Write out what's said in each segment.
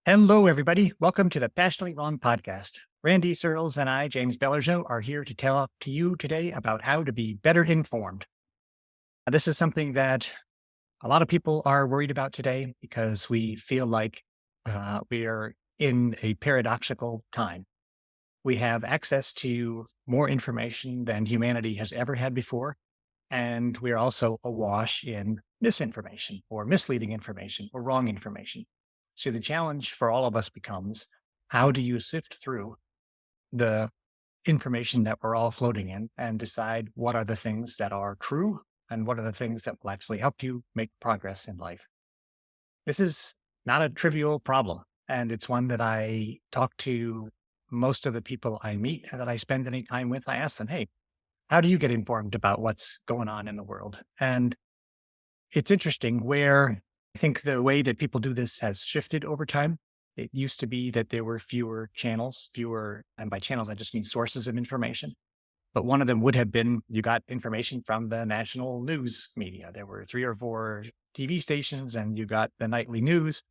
Hello, everybody. Welcome to the Passionately Wrong podcast. Randy Searles and I, James Bellergeau, are here to tell to you today about how to be better informed. This is something that a lot of people are worried about today because we feel like we are in a paradoxical time. We have access to more information than humanity has ever had before, and we're also awash in misinformation or misleading information or wrong information. So the challenge for all of us becomes, how do you sift through the information that we're all floating in and decide what are the things that are true and what are the things that will actually help you make progress in life? This is not a trivial problem. And it's one that I talk to most of the people I meet and that I spend any time with. I ask them, hey, how do you get informed about what's going on in the world? And it's interesting where I think the way that people do this has shifted over time. It used to be that there were fewer channels, and by channels, I just mean sources of information. But one of them would have been you got information from the national news media. There were three or four TV stations, and you got the nightly news.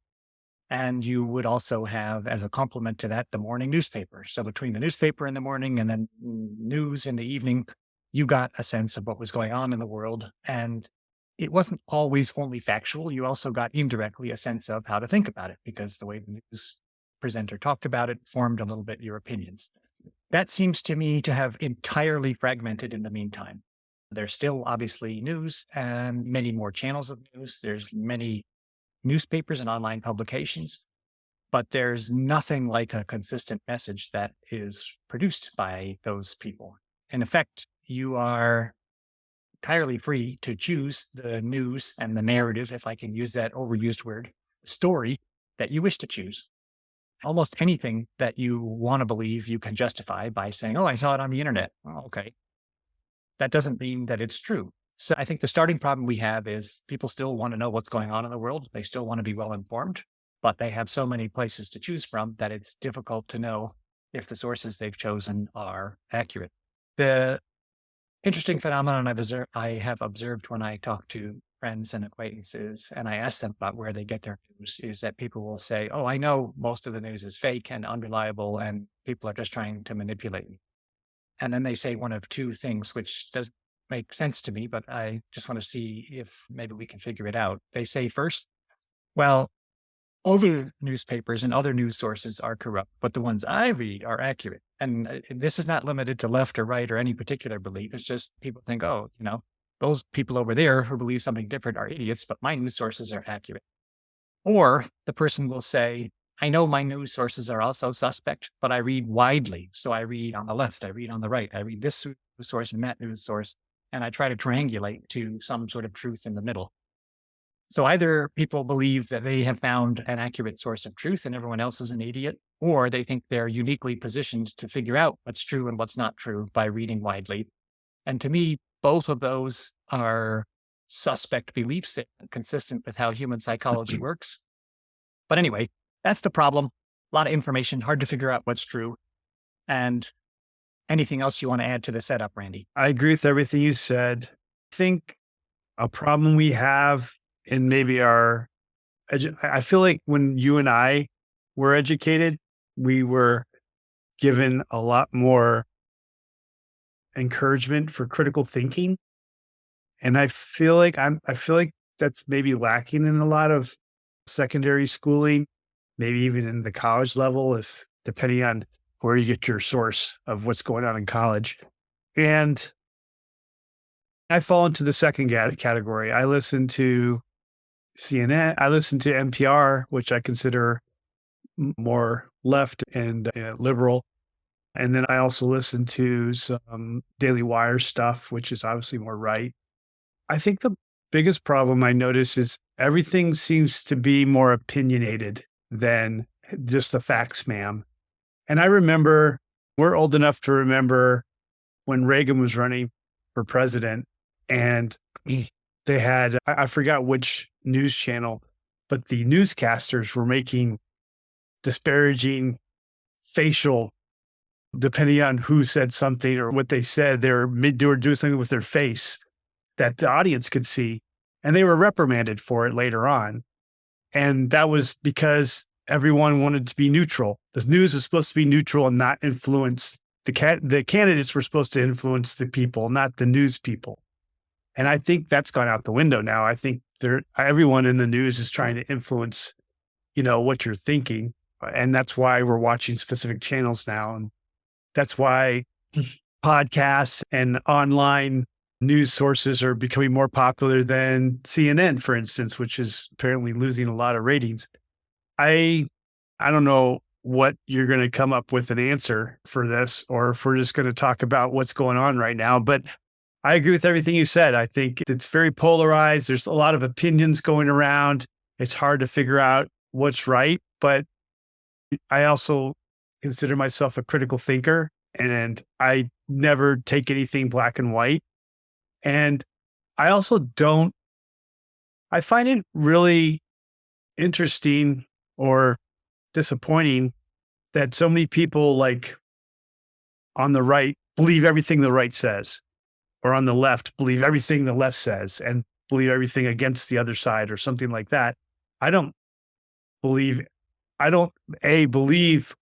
And you would also have, as a complement to that, the morning newspaper. So between the newspaper in the morning and then news in the evening, you got a sense of what was going on in the world. And it wasn't always only factual. You also got indirectly a sense of how to think about it because the way the news presenter talked about it formed a little bit your opinions. That seems to me to have entirely fragmented in the meantime. There's still obviously news and many more channels of news. There's many newspapers and online publications, but there's nothing like a consistent message that is produced by those people. In effect, you are entirely free to choose the news and the narrative, if I can use that overused word, story that you wish to choose. Almost anything that you want to believe you can justify by saying, oh, I saw it on the internet. Oh, okay. That doesn't mean that it's true. So I think the starting problem we have is people still want to know what's going on in the world. They still want to be well informed, but they have so many places to choose from that it's difficult to know if the sources they've chosen are accurate. The interesting phenomenon I have observed when I talk to friends and acquaintances and I ask them about where they get their news is that people will say, oh, I know most of the news is fake and unreliable and people are just trying to manipulate me. And then they say one of two things, which doesn't make sense to me, but I just want to see if maybe we can figure it out. They say first, well, other newspapers and other news sources are corrupt, but the ones I read are accurate. And this is not limited to left or right or any particular belief. It's just people think, oh, those people over there who believe something different are idiots, but my news sources are accurate. Or the person will say, I know my news sources are also suspect, but I read widely. So I read on the left, I read on the right, I read this news source and that news source, and I try to triangulate to some sort of truth in the middle. So either people believe that they have found an accurate source of truth and everyone else is an idiot, or they think they're uniquely positioned to figure out what's true and what's not true by reading widely. And to me, both of those are suspect beliefs that are consistent with how human psychology works. But anyway, that's the problem. A lot of information, hard to figure out what's true. And anything else you want to add to the setup, Randy? I agree with everything you said. I think a problem we have in maybe I feel like when you and I were educated, we were given a lot more encouragement for critical thinking. And I feel like that's maybe lacking in a lot of secondary schooling, maybe even in the college level, if depending on where you get your source of what's going on in college. And I fall into the second category. I listen to CNN. I listen to NPR, which I consider more left and liberal. And then I also listen to some Daily Wire stuff, which is obviously more right. I think the biggest problem I notice is everything seems to be more opinionated than just the facts, ma'am. And I remember, we're old enough to remember when Reagan was running for president and they had, I forgot which news channel, but the newscasters were making disparaging facial, depending on who said something or what they said, they were doing something with their face that the audience could see. And they were reprimanded for it later on. And that was because everyone wanted to be neutral. The news is supposed to be neutral and not influence the candidates were supposed to influence the people, not the news people. And I think that's gone out the window now. I think everyone in the news is trying to influence, what you're thinking. And that's why we're watching specific channels now. And that's why podcasts and online news sources are becoming more popular than CNN, for instance, which is apparently losing a lot of ratings. I don't know what you're going to come up with an answer for this, or if we're just going to talk about what's going on right now. But I agree with everything you said. I think it's very polarized. There's a lot of opinions going around. It's hard to figure out what's right, but I also consider myself a critical thinker, and I never take anything black and white. And I also I find it really interesting or disappointing that so many people like on the right believe everything the right says, or on the left believe everything the left says and believe everything against the other side or something like that. I don't believe, I don't believe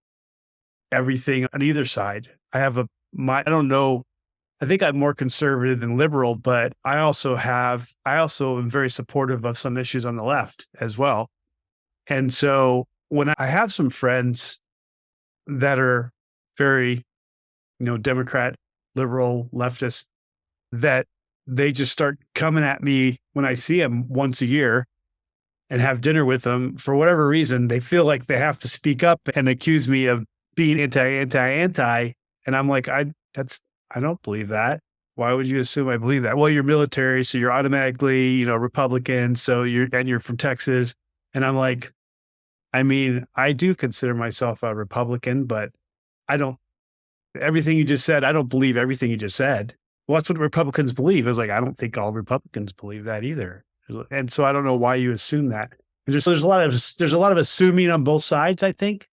everything on either side. I don't know. I think I'm more conservative than liberal, but I also am very supportive of some issues on the left as well. And so when I have some friends that are very, Democrat, liberal, leftist, that they just start coming at me when I see them once a year and have dinner with them, for whatever reason, they feel like they have to speak up and accuse me of being anti. And I'm like, I don't believe that. Why would you assume I believe that? Well, you're military, so you're automatically, Republican. So you're from Texas. And I'm like, I do consider myself a Republican, but everything you just said, I don't believe everything you just said. Well, that's what Republicans believe. I was like, I don't think all Republicans believe that either. And so I don't know why you assume that. And there's a lot of assuming on both sides, I think,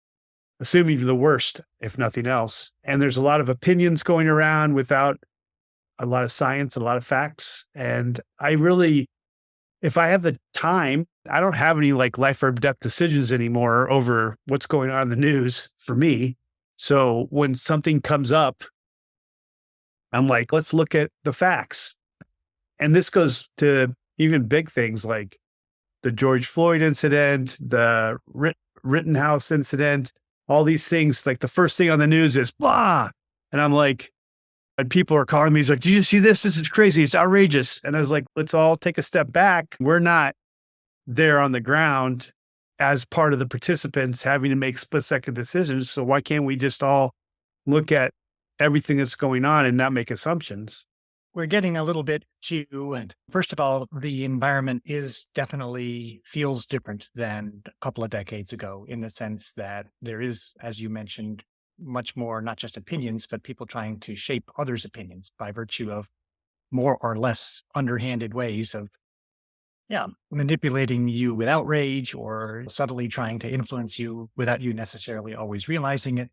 assuming the worst, if nothing else. And there's a lot of opinions going around without a lot of science, a lot of facts. And if I have the time, I don't have any like life or death decisions anymore over what's going on in the news for me. So when something comes up, I'm like, let's look at the facts. And this goes to even big things like the George Floyd incident, the Rittenhouse incident, all these things. Like the first thing on the news is blah. And I'm like, and people are calling me, he's like, do you see this? This is crazy. It's outrageous. And I was like, let's all take a step back. We're not there on the ground as part of the participants having to make split-second decisions. So why can't we just all look at everything that's going on and not make assumptions? We're getting a little bit and first of all, the environment definitely feels different than a couple of decades ago, in the sense that there is, as you mentioned, much more, not just opinions, but people trying to shape others' opinions by virtue of more or less underhanded ways of, manipulating you with outrage or subtly trying to influence you without you necessarily always realizing it.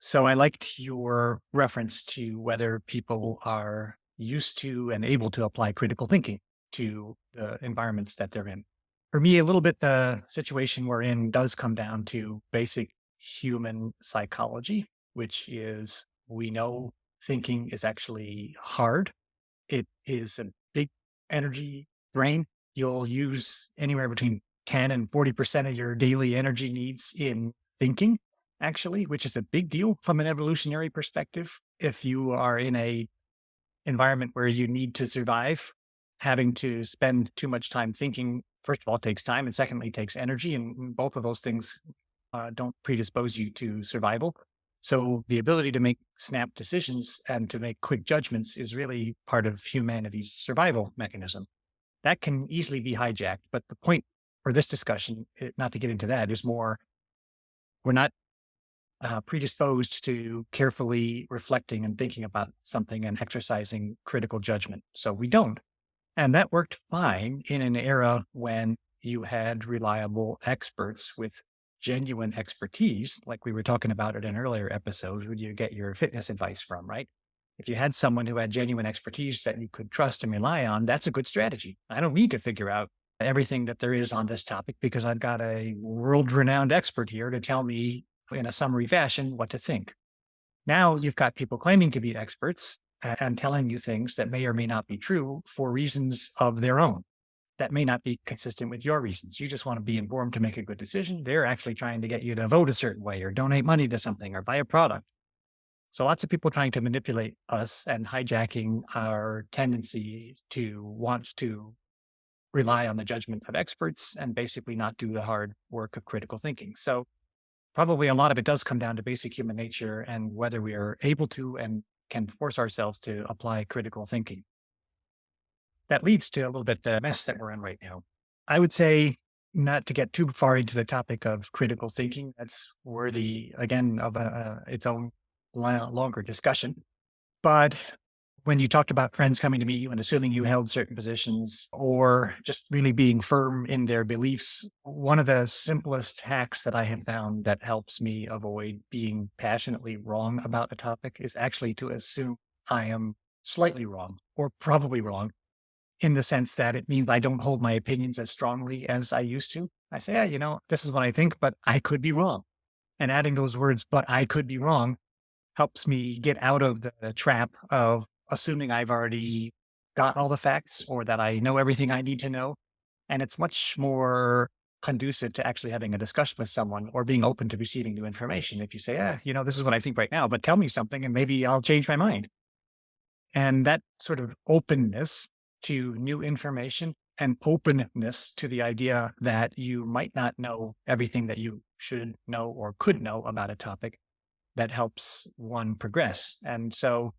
So I liked your reference to whether people are used to and able to apply critical thinking to the environments that they're in. For me, a little bit, the situation we're in does come down to basic human psychology, which is, we know thinking is actually hard. It is a big energy drain. You'll use anywhere between 10 and 40% of your daily energy needs in thinking, actually, which is a big deal from an evolutionary perspective. If you are in a environment where you need to survive, having to spend too much time thinking, first of all, takes time, and secondly, takes energy. And both of those things don't predispose you to survival. So the ability to make snap decisions and to make quick judgments is really part of humanity's survival mechanism. That can easily be hijacked. But the point for this discussion, not to get into that, is more, we're not predisposed to carefully reflecting and thinking about something and exercising critical judgment. So we don't. And that worked fine in an era when you had reliable experts with genuine expertise, like we were talking about in an earlier episode, who you get your fitness advice from, right? If you had someone who had genuine expertise that you could trust and rely on, that's a good strategy. I don't need to figure out everything that there is on this topic because I've got a world renowned expert here to tell me in a summary fashion what to think. Now you've got people claiming to be experts and telling you things that may or may not be true for reasons of their own that may not be consistent with your reasons. You just want to be informed to make a good decision. They're actually trying to get you to vote a certain way or donate money to something or buy a product. So lots of people trying to manipulate us and hijacking our tendency to want to rely on the judgment of experts and basically not do the hard work of critical thinking. So probably a lot of it does come down to basic human nature and whether we are able to and can force ourselves to apply critical thinking. That leads to a little bit the mess that we're in right now. I would say not to get too far into the topic of critical thinking. That's worthy, again, of its own longer discussion. But when you talked about friends coming to meet you and assuming you held certain positions or just really being firm in their beliefs, one of the simplest hacks that I have found that helps me avoid being passionately wrong about a topic is actually to assume I am slightly wrong or probably wrong in the sense that it means I don't hold my opinions as strongly as I used to. I say, yeah, this is what I think, but I could be wrong. And adding those words, but I could be wrong, helps me get out of the trap of assuming I've already got all the facts or that I know everything I need to know. And it's much more conducive to actually having a discussion with someone or being open to receiving new information. If you say, this is what I think right now, but tell me something and maybe I'll change my mind. And that sort of openness to new information and openness to the idea that you might not know everything that you should know or could know about a topic that helps one progress. And so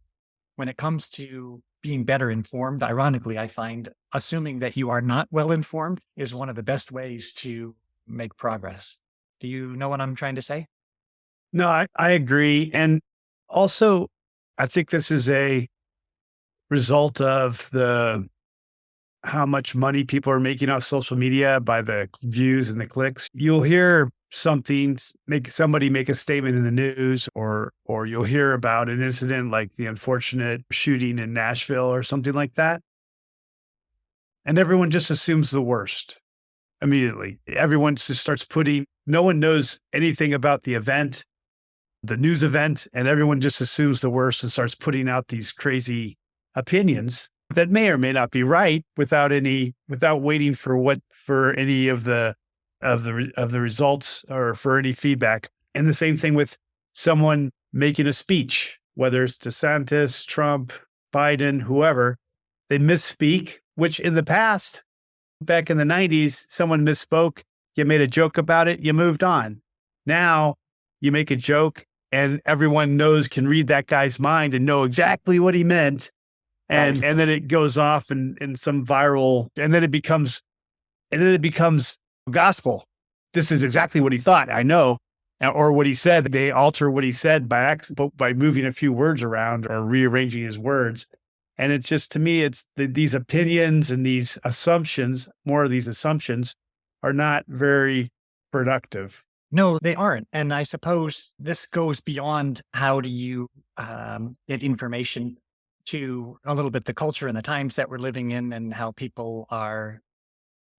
when it comes to being better informed, ironically, I find assuming that you are not well informed is one of the best ways to make progress. Do you know what I'm trying to say? No, I agree. And also, I think this is a result of the how much money people are making off social media by the views and the clicks. You'll hear make somebody make a statement in the news, or you'll hear about an incident like the unfortunate shooting in Nashville or something like that. And everyone just assumes the worst immediately. Everyone just starts no one knows anything about the event, the news event, and everyone just assumes the worst and starts putting out these crazy opinions that may or may not be right without waiting for any of the results or for any feedback. And the same thing with someone making a speech, whether it's DeSantis, Trump, Biden, whoever, they misspeak, which in the past, back in the 90s, someone misspoke, you made a joke about it, you moved on. Now you make a joke and everyone can read that guy's mind and know exactly what he meant. And then it goes off in some viral, and then it becomes gospel. This is exactly what he thought. I know, or what he said. They alter what he said by accident, by moving a few words around or rearranging his words. And it's just, to me, it's these opinions and these assumptions. More of these assumptions are not very productive. No, they aren't. And I suppose this goes beyond how do you get information to a little bit the culture and the times that we're living in and how people are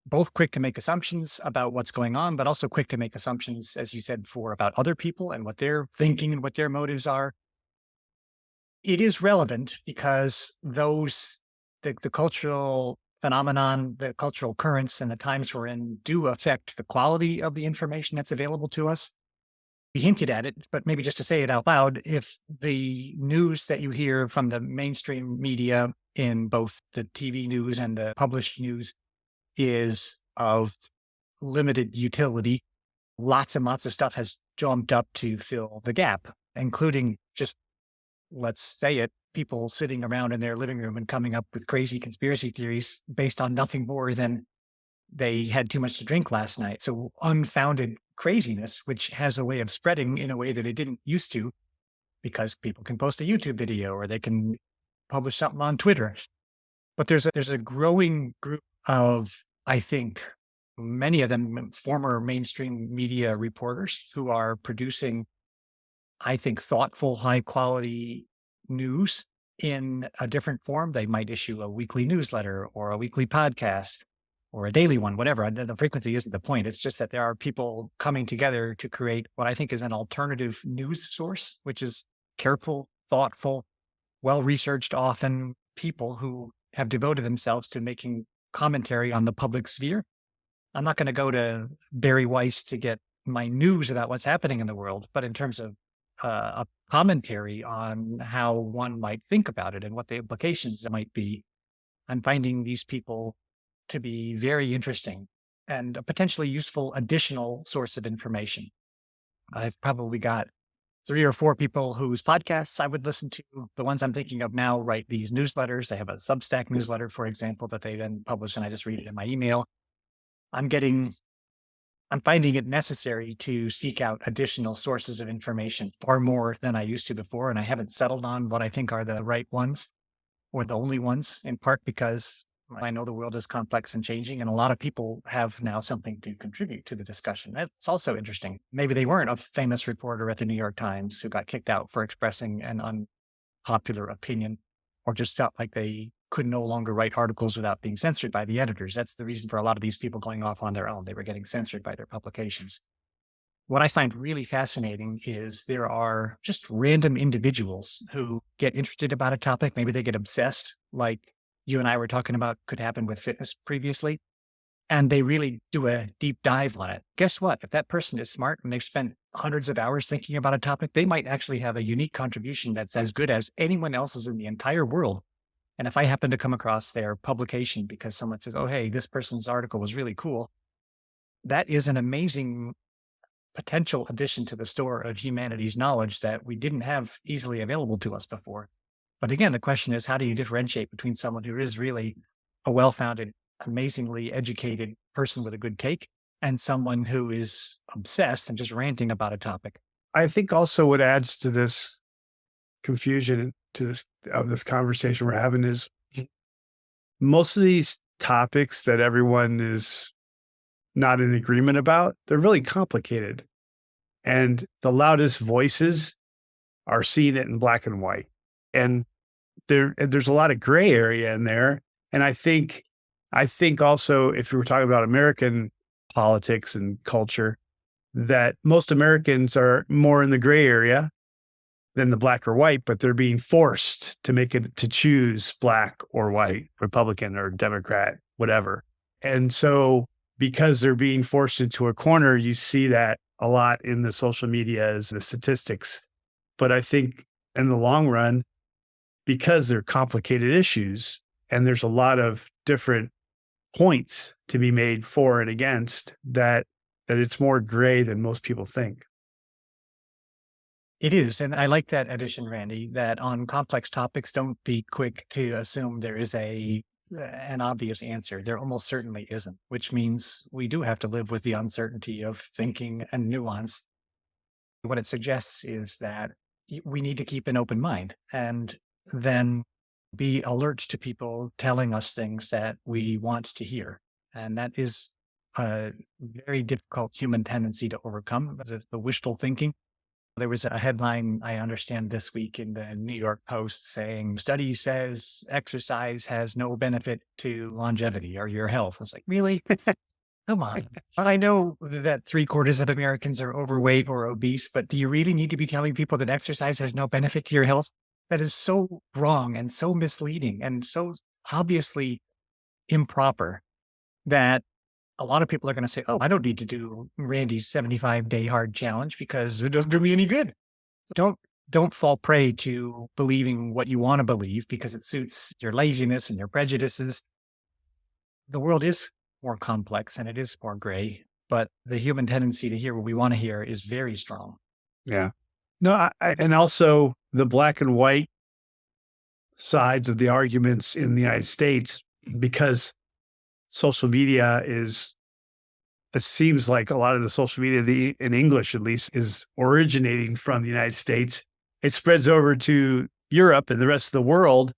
both quick to make assumptions about what's going on, but also quick to make assumptions, as you said, about other people and what they're thinking and what their motives are. It is relevant because the cultural phenomenon, the cultural currents and the times we're in do affect the quality of the information that's available to us. We hinted at it, but maybe just to say it out loud, if the news that you hear from the mainstream media in both the TV news and the published news is of limited utility, lots and lots of stuff has jumped up to fill the gap, including just, let's say it, people sitting around in their living room and coming up with crazy conspiracy theories based on nothing more than they had too much to drink last night. So unfounded craziness, which has a way of spreading in a way that it didn't used to, because people can post a YouTube video or they can publish something on Twitter. But there's a growing group of, I think, many of them former mainstream media reporters who are producing, I think, thoughtful, high quality news in a different form. They might issue a weekly newsletter or a weekly podcast. or a daily one, whatever. The frequency isn't the point. It's just that there are people coming together to create what I think is an alternative news source, which is careful, thoughtful, well researched, often people who have devoted themselves to making commentary on the public sphere. I'm not going to go to Barry Weiss to get my news about what's happening in the world, but in terms of a commentary on how one might think about it and what the implications might be, I'm finding these people to be very interesting and a potentially useful additional source of information. I've probably got 3 or 4 people whose podcasts I would listen to. The ones I'm thinking of now write these newsletters. They have a Substack newsletter, for example, that they then publish, and I just read it in my email. I'm finding it necessary to seek out additional sources of information far more than I used to before. And I haven't settled on what I think are the right ones or the only ones, in part because I know the world is complex and changing, and a lot of people have now something to contribute to the discussion. That's also interesting. Maybe they weren't a famous reporter at the New York Times who got kicked out for expressing an unpopular opinion, or just felt like they could no longer write articles without being censored by the editors. That's the reason for a lot of these people going off on their own. They were getting censored by their publications. What I find really fascinating is there are just random individuals who get interested about a topic. Maybe they get obsessed, like you and I were talking about could happen with fitness previously, and they really do a deep dive on it. Guess what? If that person is smart and they've spent hundreds of hours thinking about a topic, they might actually have a unique contribution that's as good as anyone else's in the entire world. And if I happen to come across their publication because someone says, oh, hey, this person's article was really cool, that is an amazing potential addition to the store of humanity's knowledge that we didn't have easily available to us before. But again, the question is, how do you differentiate between someone who is really a well-founded, amazingly educated person with a good take and someone who is obsessed and just ranting about a topic? I think also what adds to this confusion to this conversation we're having is most of these topics that everyone is not in agreement about, they're really complicated. And the loudest voices are seeing it in black and white. And there's a lot of gray area in there. And I think also, if we were talking about American politics and culture, that most Americans are more in the gray area than the black or white, but they're being forced to choose black or white, Republican or Democrat, whatever. And so because they're being forced into a corner, you see that a lot in the social medias, the statistics. But I think in the long run, because they're complicated issues and there's a lot of different points to be made for and against, that it's more gray than most people think. It is. And I like that addition, Randy, that on complex topics, don't be quick to assume there is an obvious answer. There almost certainly isn't, which means we do have to live with the uncertainty of thinking and nuance. What it suggests is that we need to keep an open mind and then be alert to people telling us things that we want to hear. And that is a very difficult human tendency to overcome, the wishful thinking. There was a headline, I understand, this week in the New York Post saying, study says exercise has no benefit to longevity or your health. It's like, really? Come on. I know that 3/4 of Americans are overweight or obese, but do you really need to be telling people that exercise has no benefit to your health? That is so wrong and so misleading and so obviously improper that a lot of people are going to say, oh, I don't need to do Randy's 75-day hard challenge because it doesn't do me any good. Don't fall prey to believing what you want to believe because it suits your laziness and your prejudices. The world is more complex and it is more gray, but the human tendency to hear what we want to hear is very strong. Yeah. No, and also the black and white sides of the arguments in the United States, because social media it seems like a lot of the social media, in English at least, is originating from the United States. It spreads over to Europe and the rest of the world.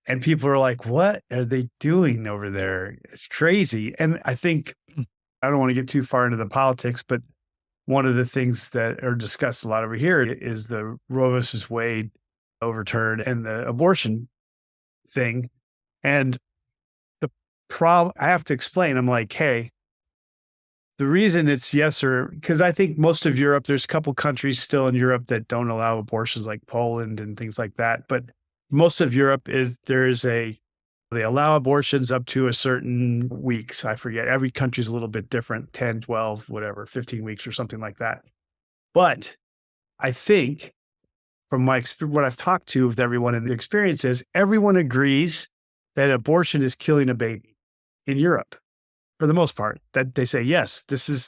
And people are like, what are they doing over there? It's crazy. And I think, I don't want to get too far into the politics, but one of the things that are discussed a lot over here is the Roe versus Wade overturn and the abortion thing. And I have to explain. I'm like, hey, the reason it's yes or because I think most of Europe, there's a couple countries still in Europe that don't allow abortions, like Poland and things like that. But most of Europe they allow abortions up to a certain weeks. I forget. Every country's a little bit different, 10, 12, whatever, 15 weeks or something like that. But I think from what I've talked to with everyone and the experiences, everyone agrees that abortion is killing a baby in Europe. For the most part, that they say, yes,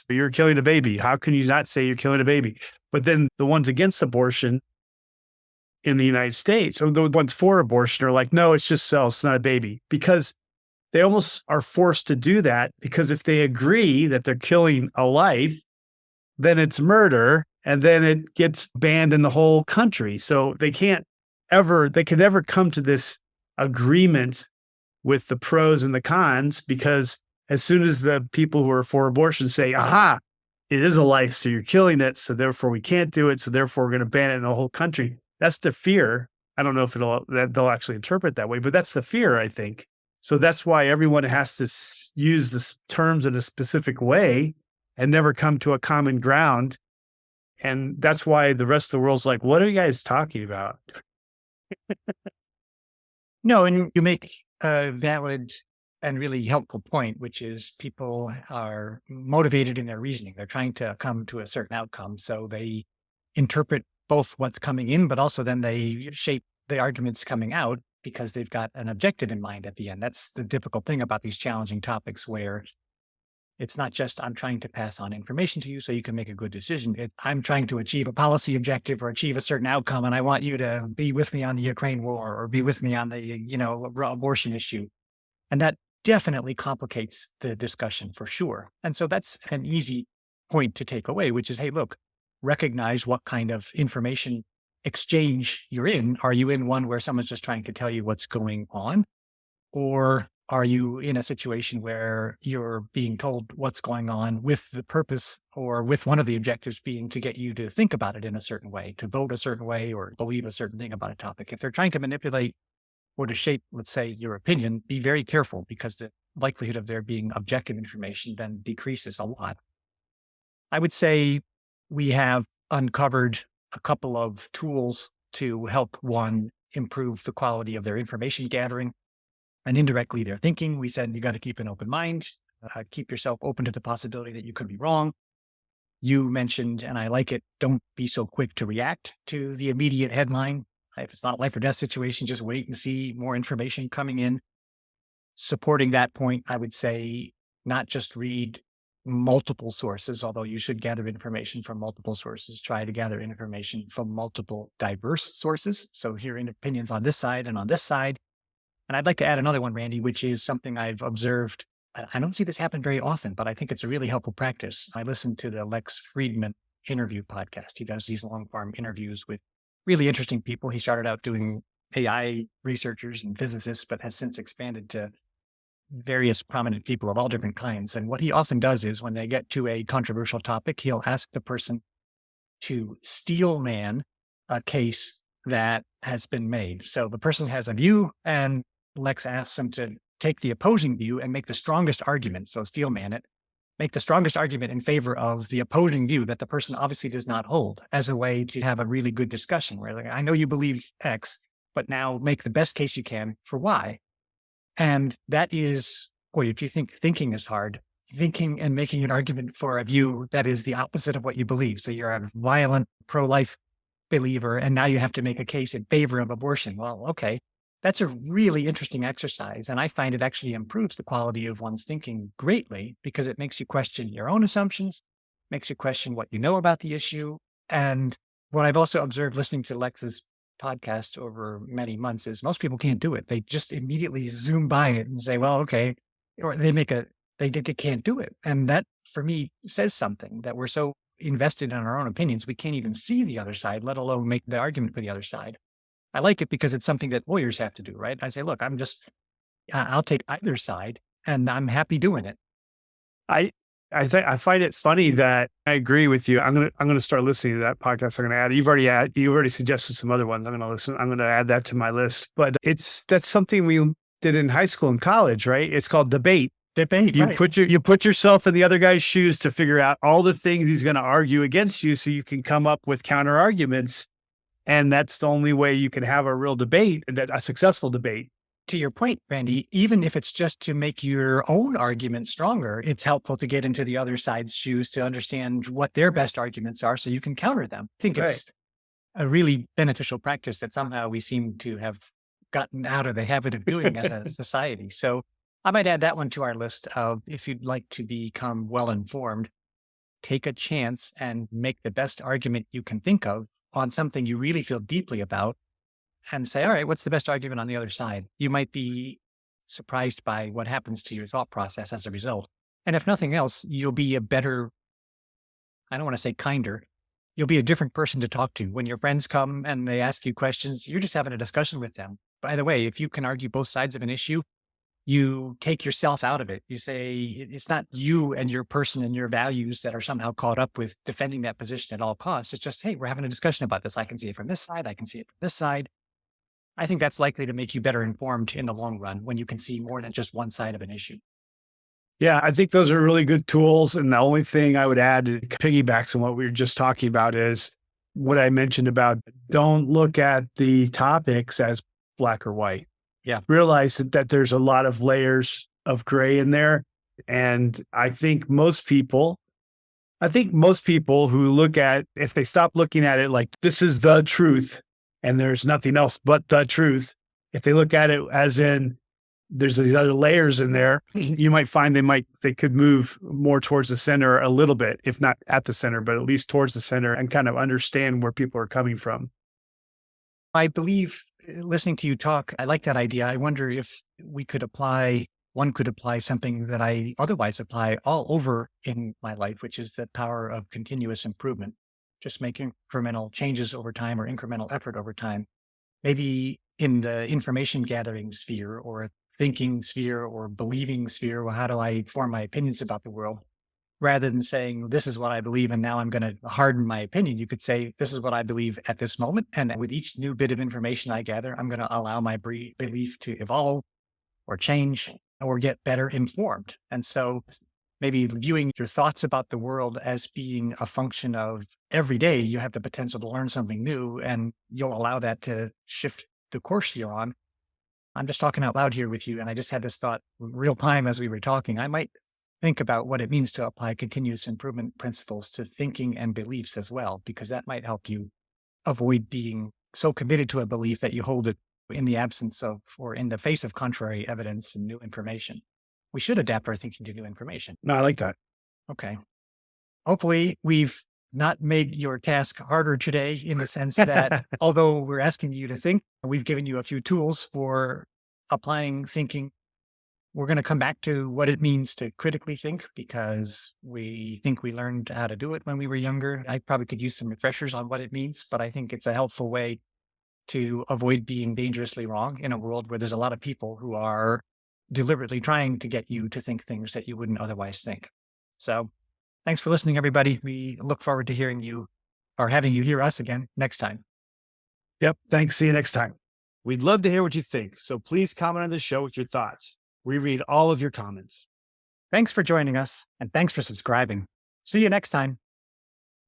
you're killing a baby. How can you not say you're killing a baby? But then the ones against abortion in the United States, or the ones for abortion, are like, no, it's just cells, it's not a baby. Because they almost are forced to do that, because if they agree that they're killing a life, then it's murder, and then it gets banned in the whole country. So they can never come to this agreement with the pros and the cons, because as soon as the people who are for abortion say, aha, it is a life, so you're killing it, so therefore we can't do it, so therefore we're going to ban it in the whole country. That's the fear. I don't know if they'll actually interpret that way, but that's the fear, I think. So that's why everyone has to use the terms in a specific way and never come to a common ground. And that's why the rest of the world's like, what are you guys talking about? No, and you make a valid and really helpful point, which is people are motivated in their reasoning. They're trying to come to a certain outcome. So they interpret both what's coming in, but also then they shape the arguments coming out because they've got an objective in mind at the end. That's the difficult thing about these challenging topics, where it's not just I'm trying to pass on information to you so you can make a good decision. I'm trying to achieve a policy objective or achieve a certain outcome, and I want you to be with me on the Ukraine war or be with me on the abortion issue. And that definitely complicates the discussion for sure. And so that's an easy point to take away, which is, hey, look, recognize what kind of information exchange you're in. Are you in one where someone's just trying to tell you what's going on? Or are you in a situation where you're being told what's going on with the purpose or with one of the objectives being to get you to think about it in a certain way, to vote a certain way or believe a certain thing about a topic? If they're trying to manipulate or to shape, let's say, your opinion, be very careful, because the likelihood of there being objective information then decreases a lot. I would say we have uncovered a couple of tools to help one improve the quality of their information gathering and indirectly their thinking. We said you got to keep an open mind, keep yourself open to the possibility that you could be wrong. You mentioned, and I like it, don't be so quick to react to the immediate headline. If it's not a life or death situation, just wait and see more information coming in. Supporting that point, I would say not just read multiple sources, although you should gather information from multiple sources. Try to gather information from multiple diverse sources. So hearing opinions on this side and on this side. And I'd like to add another one, Randy, which is something I've observed. I don't see this happen very often, but I think it's a really helpful practice. I listen to the Lex Friedman interview podcast. He does these long form interviews with really interesting people. He started out doing AI researchers and physicists, but has since expanded to various prominent people of all different kinds. And what he often does is when they get to a controversial topic, he'll ask the person to steel man a case that has been made. So the person has a view, and Lex asks them to take the opposing view and make the strongest argument. So steel man it, make the strongest argument in favor of the opposing view that the person obviously does not hold, as a way to have a really good discussion where, like, I know you believe X, but now make the best case you can for Y. And that is, boy, if you think thinking is hard, thinking and making an argument for a view that is the opposite of what you believe. So you're a violent pro-life believer, and now you have to make a case in favor of abortion. Well, okay, that's a really interesting exercise. And I find it actually improves the quality of one's thinking greatly, because it makes you question your own assumptions, makes you question what you know about the issue. And what I've also observed listening to Lex's podcast over many months is most people can't do it. They just immediately zoom by it and say, well, okay, or they can't do it. And that for me says something, that we're so invested in our own opinions, we can't even see the other side, let alone make the argument for the other side. I like it because it's something that lawyers have to do, right? I say, look, I'll take either side, and I'm happy doing it. I find it funny that I agree with you. I'm gonna start listening to that podcast. I'm gonna add. You already suggested some other ones. I'm gonna listen. I'm gonna add that to my list. But that's something did in high school and college, right? It's called debate. Debate, You right. you put yourself in the other guy's shoes to figure out all the things he's going to argue against you so you can come up with counter arguments. And that's the only way you can have a real debate, a successful debate. To your point, Randy, even if it's just to make your own argument stronger, it's helpful to get into the other side's shoes to understand what their best arguments are so you can counter them. I think it's a really beneficial practice that somehow we seem to have gotten out of the habit of doing as a society. So I might add that one to our list of, if you'd like to become well informed, take a chance and make the best argument you can think of on something you really feel deeply about, and say, all right, what's the best argument on the other side? You might be surprised by what happens to your thought process as a result. And if nothing else, you'll be a better, I don't want to say kinder, you'll be a different person to talk to. When your friends come and they ask you questions, you're just having a discussion with them. By the way, if you can argue both sides of an issue, you take yourself out of it. You say, it's not you and your person and your values that are somehow caught up with defending that position at all costs. It's just, hey, we're having a discussion about this. I can see it from this side. I can see it from this side. I think that's likely to make you better informed in the long run when you can see more than just one side of an issue. Yeah, I think those are really good tools. And the only thing I would add, it piggybacks on what we were just talking about, is what I mentioned about don't look at the topics as black or white. Yeah. Realize that there's a lot of layers of gray in there. And I think most people who look at, if they stop looking at it like this is the truth and there's nothing else but the truth, if they look at it as in there's these other layers in there, you might find they could move more towards the center a little bit, if not at the center, but at least towards the center, and kind of understand where people are coming from. I believe, listening to you talk, I like that idea. I wonder if one could apply something that I otherwise apply all over in my life, which is the power of continuous improvement. Just make incremental changes over time, or incremental effort over time. Maybe in the information gathering sphere, or thinking sphere, or believing sphere. Well, how do I form my opinions about the world? Rather than saying, this is what I believe, and now I'm going to harden my opinion, you could say, this is what I believe at this moment. And with each new bit of information I gather, I'm going to allow my belief to evolve or change or get better informed. And so maybe viewing your thoughts about the world as being a function of every day, you have the potential to learn something new, and you'll allow that to shift the course you're on. I'm just talking out loud here with you, and I just had this thought real time as we were talking. I might think about what it means to apply continuous improvement principles to thinking and beliefs as well, because that might help you avoid being so committed to a belief that you hold it in the absence of, or in the face of, contrary evidence and new information. We should adapt our thinking to new information. No, I like that. Okay. Hopefully we've not made your task harder today, in the sense that although we're asking you to think, we've given you a few tools for applying thinking. We're going to come back to what it means to critically think, because we think we learned how to do it when we were younger. I probably could use some refreshers on what it means, but I think it's a helpful way to avoid being dangerously wrong in a world where there's a lot of people who are deliberately trying to get you to think things that you wouldn't otherwise think. So thanks for listening, everybody. We look forward to hearing you, or having you hear us again next time. Yep. Thanks. See you next time. We'd love to hear what you think, so please comment on the show with your thoughts. We read all of your comments. Thanks for joining us, and thanks for subscribing. See you next time.